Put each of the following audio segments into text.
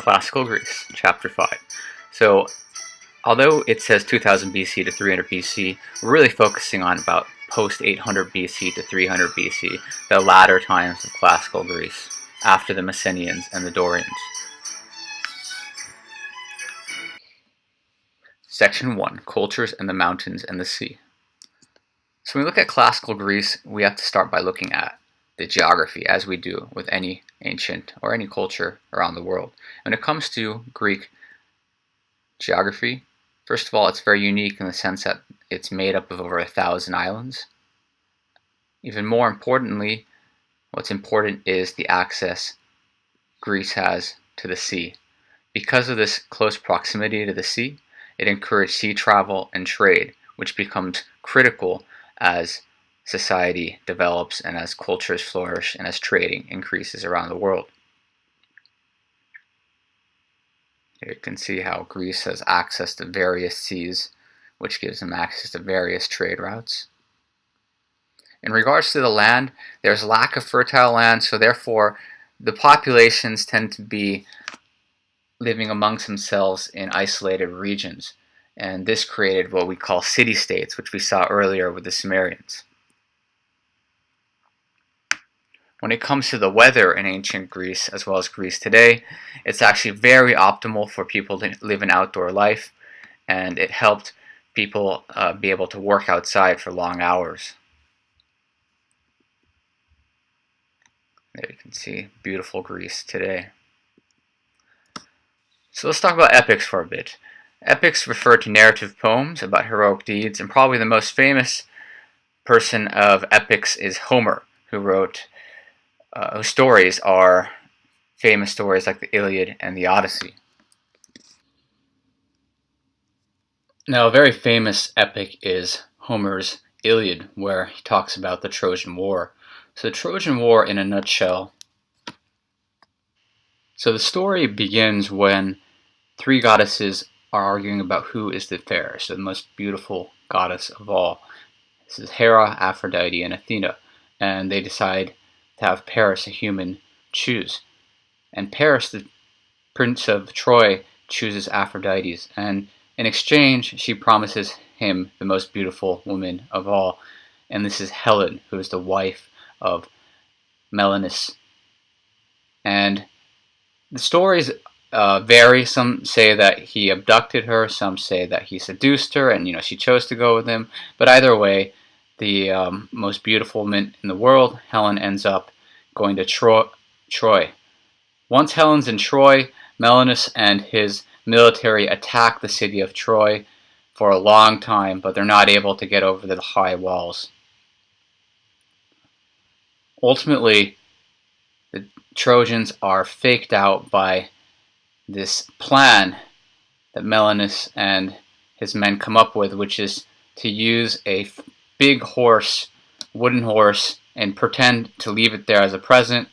Classical Greece, Chapter 5. So, although it says 2000 BC to 300 BC, we're really focusing on about post 800 BC to 300 BC, the latter times of Classical Greece, after the Mycenaeans and the Dorians. Section 1, Cultures and the Mountains and the Sea. So when we look at Classical Greece, we have to start by looking at the geography, as we do with any ancient or any culture around the world. When it comes to Greek geography, first of all, it's very unique in the sense that it's made up of over 1,000 islands. Even more importantly, what's important is the access Greece has to the sea. Because of this close proximity to the sea, it encouraged sea travel and trade, which becomes critical as society develops and as cultures flourish and as trading increases around the world. Here you can see how Greece has access to various seas, which gives them access to various trade routes. In regards to the land, there's lack of fertile land, so therefore the populations tend to be living amongst themselves in isolated regions. And this created what we call city-states, which we saw earlier with the Sumerians. When it comes to the weather in ancient Greece, as well as Greece today, it's actually very optimal for people to live an outdoor life, and it helped people be able to work outside for long hours. There you can see beautiful Greece today. So let's talk about epics for a bit. Epics refer to narrative poems about heroic deeds, and probably the most famous person of epics is Homer, who wrote whose stories are famous stories like the Iliad and the Odyssey. Now, a very famous epic is Homer's Iliad, where he talks about the Trojan War. So the Trojan War, in a nutshell, so the story begins when three goddesses are arguing about who is the fairest, the most beautiful goddess of all. This is Hera, Aphrodite, and Athena, and they decide to have Paris, a human, choose. And Paris, the prince of Troy, chooses Aphrodite, and in exchange, she promises him the most beautiful woman of all, and this is Helen, who is the wife of Menelaus. And the stories vary. Some say that he abducted her, some say that he seduced her, and she chose to go with him. But either way, the most beautiful woman in the world, Helen, ends up going to Troy. Once Helen's in Troy, Menelaus and his military attack the city of Troy for a long time, but they're not able to get over the high walls. Ultimately, the Trojans are faked out by this plan that Menelaus and his men come up with, which is to use a big horse, wooden horse, and pretend to leave it there as a present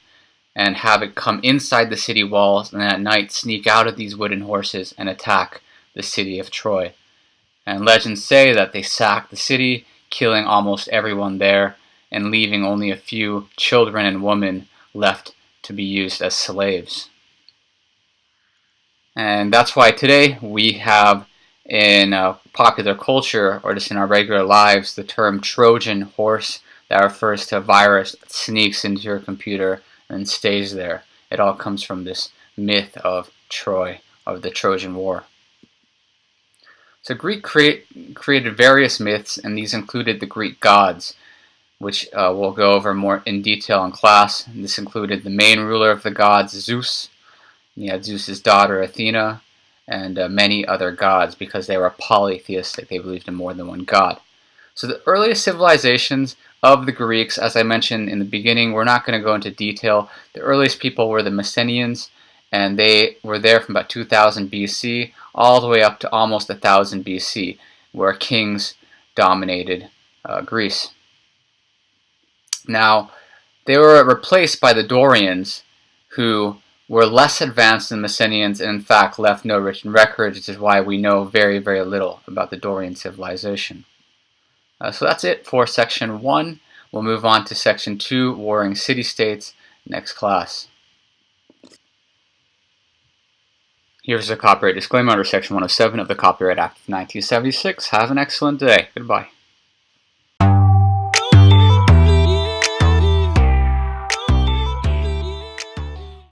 and have it come inside the city walls, and at night sneak out of these wooden horses and attack the city of Troy. And legends say that they sacked the city, killing almost everyone there and leaving only a few children and women left to be used as slaves. And that's why today we have in popular culture, or just in our regular lives, the term Trojan horse. That refers to a virus that sneaks into your computer and stays there. It all comes from this myth of Troy, of the Trojan War. So Greek created various myths, and these included the Greek gods, which we'll go over more in detail in class. And this included the main ruler of the gods, Zeus. You had Zeus's daughter, Athena, and many other gods, because they were polytheistic. They believed in more than one god. So the earliest civilizations of the Greeks, as I mentioned in the beginning, we're not going to go into detail. The earliest people were the Mycenaeans, and they were there from about 2000 BC all the way up to almost 1000 BC, where kings dominated Greece. Now, they were replaced by the Dorians, who were less advanced than the Mycenaeans and in fact left no written records, which is why we know very, very little about the Dorian civilization. So that's it for section 1. We'll move on to section 2, Warring City-States, next class. Here's a copyright disclaimer under Section 107 of the Copyright Act of 1976. Have an excellent day. Goodbye.